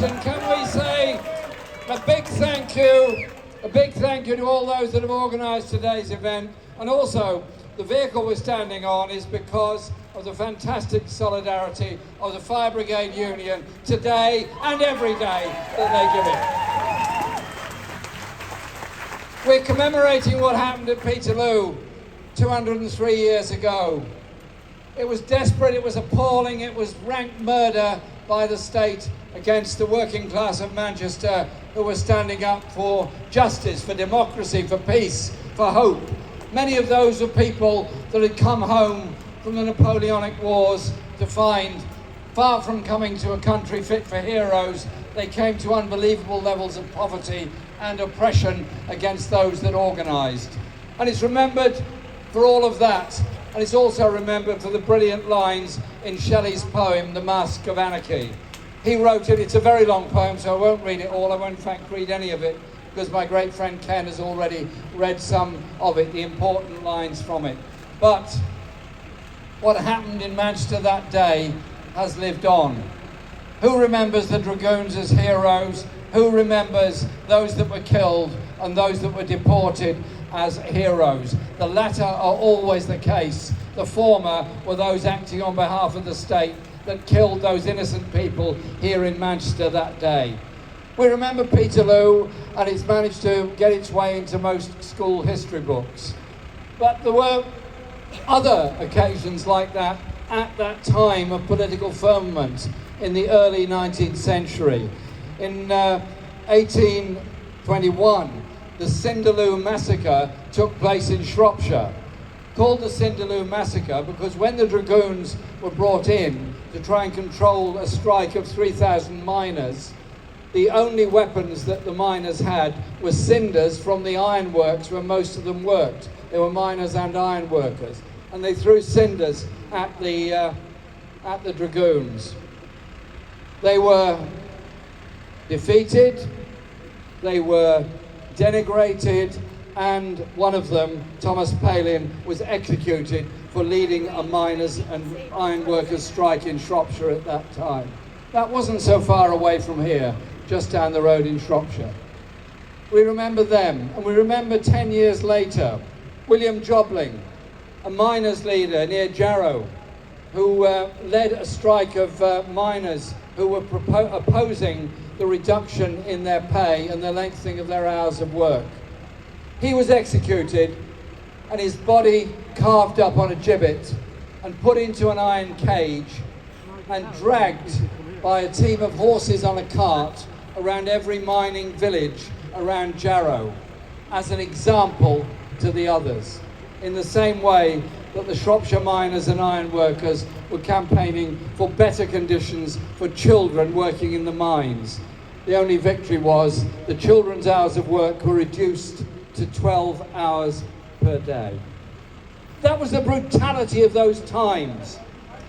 much, and can we say a big thank you to all those that have organised today's event. And also, the vehicle we're standing on is because of the fantastic solidarity of the Fire Brigade Union today and every day that they give it. We're commemorating what happened at Peterloo 203 years ago. It was desperate, it was appalling, it was rank murder by the state against the working class of Manchester who were standing up for justice, for democracy, for peace, for hope. Many of those were people that had come home from the Napoleonic Wars to find, far from coming to a country fit for heroes, they came to unbelievable levels of poverty and oppression against those that organised. And it's remembered for all of that, and it's also remembered for the brilliant lines in Shelley's poem, The Mask of Anarchy. He wrote it, it's a very long poem, so I won't read it all, I won't in fact read any of it, because my great friend Ken has already read some of it, the important lines from it. But what happened in Manchester that day has lived on. Who remembers the Dragoons as heroes? Who remembers those that were killed and those that were deported as heroes? The latter are always the case. The former were those acting on behalf of the state that killed those innocent people here in Manchester that day. We remember Peterloo, and it's managed to get its way into most school history books. But there were other occasions like that at that time of political firmament in the early 19th century. In 1821, the Cinderloo massacre took place in Shropshire. Called the Cinderloo massacre because when the Dragoons were brought in to try and control a strike of 3,000 miners, the only weapons that the miners had were cinders from the ironworks where most of them worked. They were miners and iron workers, and they threw cinders at the Dragoons. They were defeated, they were denigrated, and one of them, Thomas Palin, was executed for leading a miners' and ironworkers' strike in Shropshire at that time. That wasn't so far away from here, just down the road in Shropshire. We remember them, and we remember 10 years later, William Jobling, a miners' leader near Jarrow, who led a strike of miners who were opposing the reduction in their pay and the lengthening of their hours of work. He was executed and his body carved up on a gibbet and put into an iron cage and dragged by a team of horses on a cart around every mining village around Jarrow as an example to the others, in the same way that the Shropshire miners and iron workers were campaigning for better conditions for children working in the mines. The only victory was the children's hours of work were reduced to 12 hours per day. That was the brutality of those times,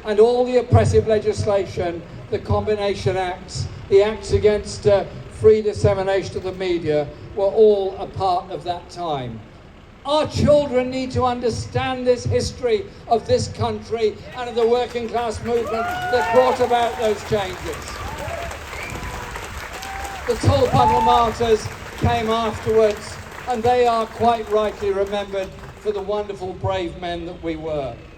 and all the oppressive legislation, the Combination Acts, the acts against free dissemination of the media were all a part of that time. Our children need to understand this history of this country and of the working class movement that brought about those changes. The Tulpantle martyrs came afterwards, and they are quite rightly remembered for the wonderful brave men that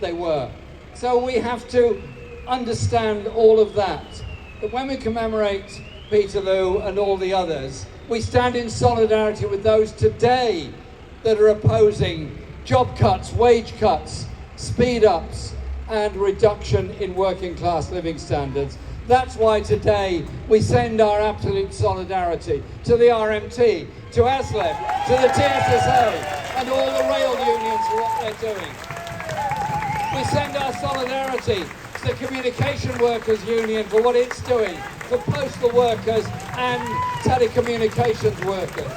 they were. So we have to understand all of that. But when we commemorate Peterloo and all the others, we stand in solidarity with those today that are opposing job cuts, wage cuts, speed ups, and reduction in working class living standards. That's why today we send our absolute solidarity to the RMT, to ASLEF, to the TSSA, and all the rail unions for what they're doing. We send our solidarity to the Communication Workers Union for what it's doing for postal workers and telecommunications workers.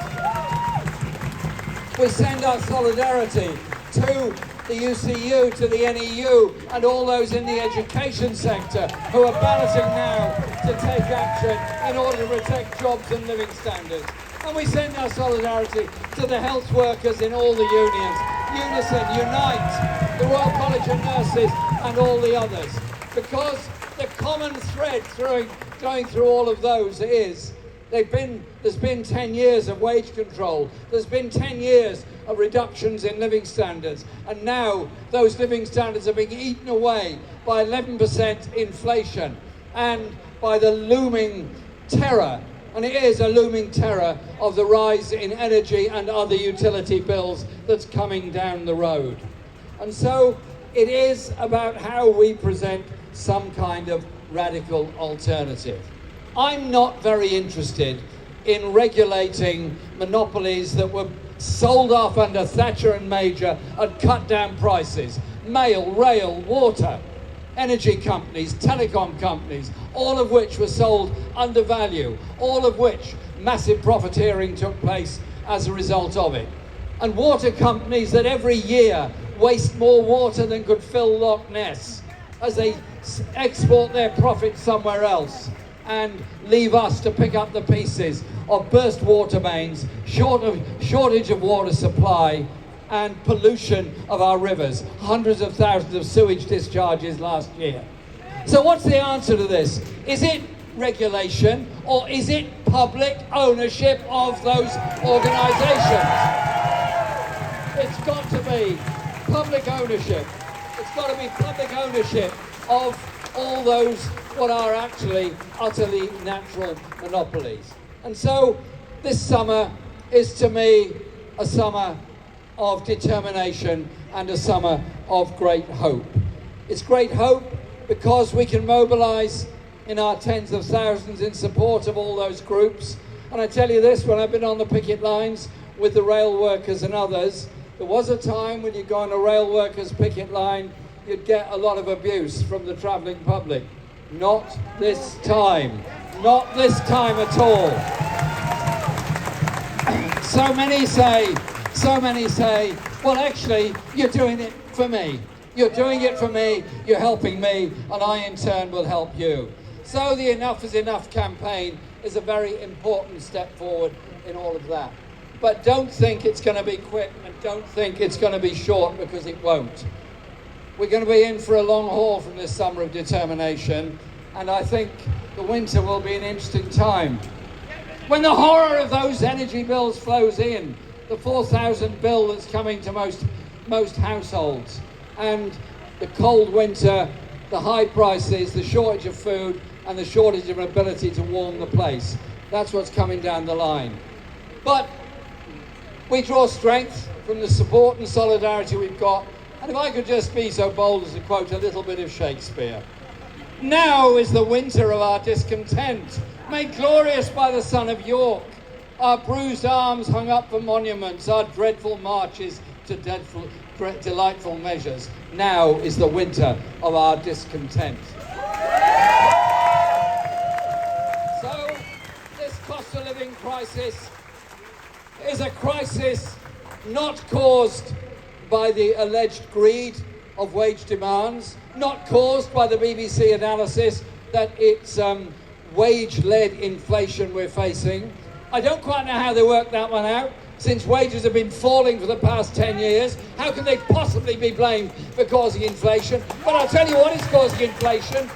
We send our solidarity to the UCU, to the NEU, and all those in the education sector who are balloting now to take action in order to protect jobs and living standards. And we send our solidarity to the health workers in all the unions, Unison, Unite, the Royal College of Nurses, and all the others. Because the common thread going through all of those is there's been 10 years of wage control, there's been 10 years of reductions in living standards, and now those living standards are being eaten away by 11% inflation and by the looming terror, and it is a looming terror of the rise in energy and other utility bills that's coming down the road. And so it is about how we present some kind of radical alternative. I'm not very interested in regulating monopolies that were sold off under Thatcher and Major and cut down prices. Mail, rail, water, energy companies, telecom companies, all of which were sold under value, all of which massive profiteering took place as a result of it. And water companies that every year waste more water than could fill Loch Ness as they export their profits somewhere else and leave us to pick up the pieces of burst water mains, shortage of water supply, and pollution of our rivers. Hundreds of thousands of sewage discharges last year. So what's the answer to this? Is it regulation or is it public ownership of those organisations? It's got to be public ownership. It's got to be public ownership of all those what are actually utterly natural monopolies. And so this summer is to me a summer of determination and a summer of great hope. It's great hope because we can mobilise in our tens of thousands in support of all those groups. And I tell you this, when I've been on the picket lines with the rail workers and others, there was a time when you go on a rail workers picket line, you'd get a lot of abuse from the travelling public. Not this time. Not this time at all. So many say, well, actually, you're doing it for me. You're doing it for me, you're helping me, and I in turn will help you. So the Enough is Enough campaign is a very important step forward in all of that. But don't think it's going to be quick, and don't think it's going to be short, because it won't. We're going to be in for a long haul from this summer of determination, and I think the winter will be an interesting time. When the horror of those energy bills flows in, the 4,000 bill that's coming to most households, and the cold winter, the high prices, the shortage of food, and the shortage of ability to warm the place. That's what's coming down the line. But we draw strength from the support and solidarity we've got. And if I could just be so bold as to quote a little bit of Shakespeare. Now is the winter of our discontent, made glorious by the son of York. Our bruised arms hung up for monuments, our dreadful marches to delightful measures. Now is the winter of our discontent. So, this cost of living crisis is a crisis not caused by the alleged greed of wage demands, not caused by the BBC analysis that it's wage-led inflation we're facing. I don't quite know how they work that one out. Since wages have been falling for the past 10 years, how can they possibly be blamed for causing inflation? But I'll tell you what is causing inflation.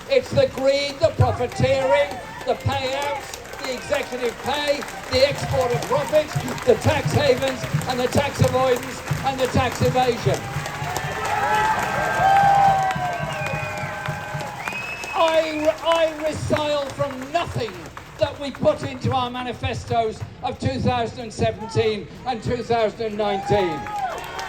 It's the greed, the profiteering, the payouts, the executive pay, the export of profits, the tax havens, and the tax avoidance, and the tax evasion. I resile from nothing that we put into our manifestos of 2017 and 2019.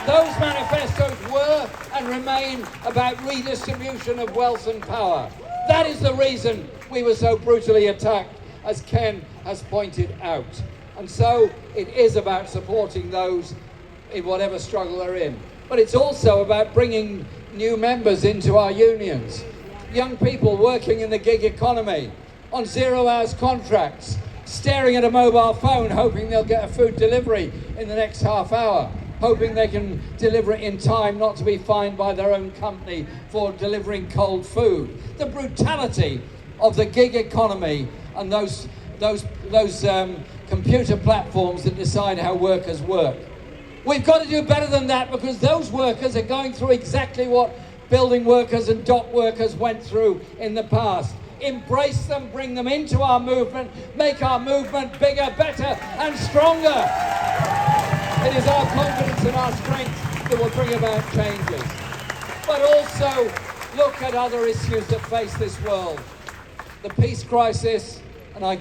Those manifestos were and remain about redistribution of wealth and power. That is the reason we were so brutally attacked, as Ken has pointed out. And so it is about supporting those in whatever struggle they're in. But it's also about bringing new members into our unions. Young people working in the gig economy, on 0 hours contracts, staring at a mobile phone, hoping they'll get a food delivery in the next half hour, hoping they can deliver it in time, not to be fined by their own company for delivering cold food. The brutality of the gig economy and those computer platforms that decide how workers work. We've got to do better than that, because those workers are going through exactly what building workers and dock workers went through in the past. Embrace them, bring them into our movement, make our movement bigger, better and stronger. It is our confidence and our strength that will bring about changes. But also look at other issues that face this world. The peace crisis, and I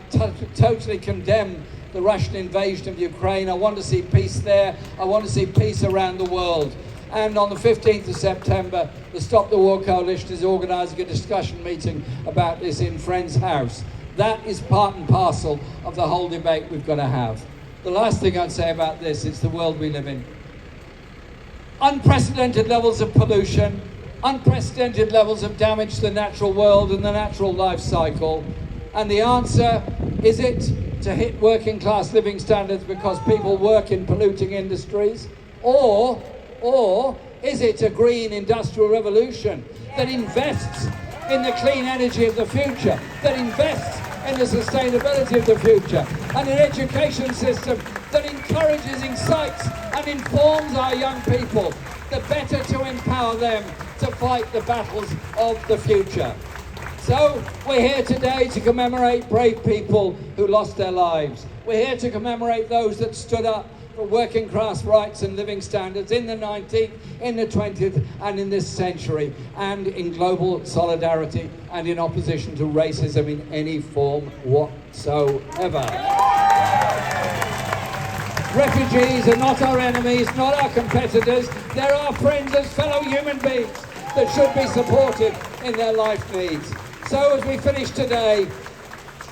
totally condemn the Russian invasion of Ukraine. I want to see peace there. I want to see peace around the world. And on the 15th of September, the Stop the War Coalition is organising a discussion meeting about this in Friends House. That is part and parcel of the whole debate we've got to have. The last thing I'd say about this is the world we live in. Unprecedented levels of pollution, unprecedented levels of damage to the natural world and the natural life cycle. And the answer, is it to hit working class living standards because people work in polluting industries? Or is it a green industrial revolution that invests in the clean energy of the future, that invests in the sustainability of the future, and an education system that encourages, incites and informs our young people, the better to empower them to fight the battles of the future. So we're here today to commemorate brave people who lost their lives. We're here to commemorate those that stood up for working class rights and living standards in the 19th, in the 20th and in this century, and in global solidarity and in opposition to racism in any form whatsoever. Refugees are not our enemies, not our competitors. They're our friends as fellow human beings that should be supported in their life needs. So as we finish today,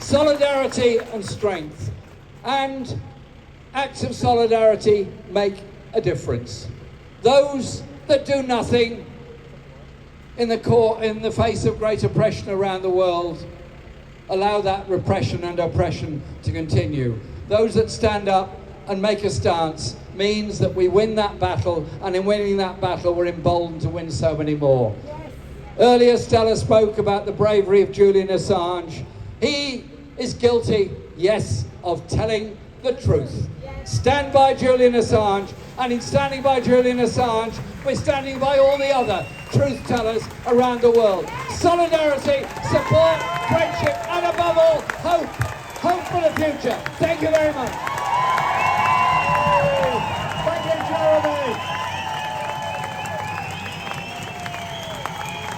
solidarity and strength. And acts of solidarity make a difference. Those that do nothing in the face of great oppression around the world allow that repression and oppression to continue. Those that stand up and make a stance means that we win that battle, and in winning that battle we're emboldened to win so many more. Yes. Earlier Stella spoke about the bravery of Julian Assange. He is guilty, yes, of telling the truth. Stand by Julian Assange, and in standing by Julian Assange, we're standing by all the other truth tellers around the world. Solidarity, support, friendship, and above all, hope. Hope for the future. Thank you very much. Thank you, Jeremy.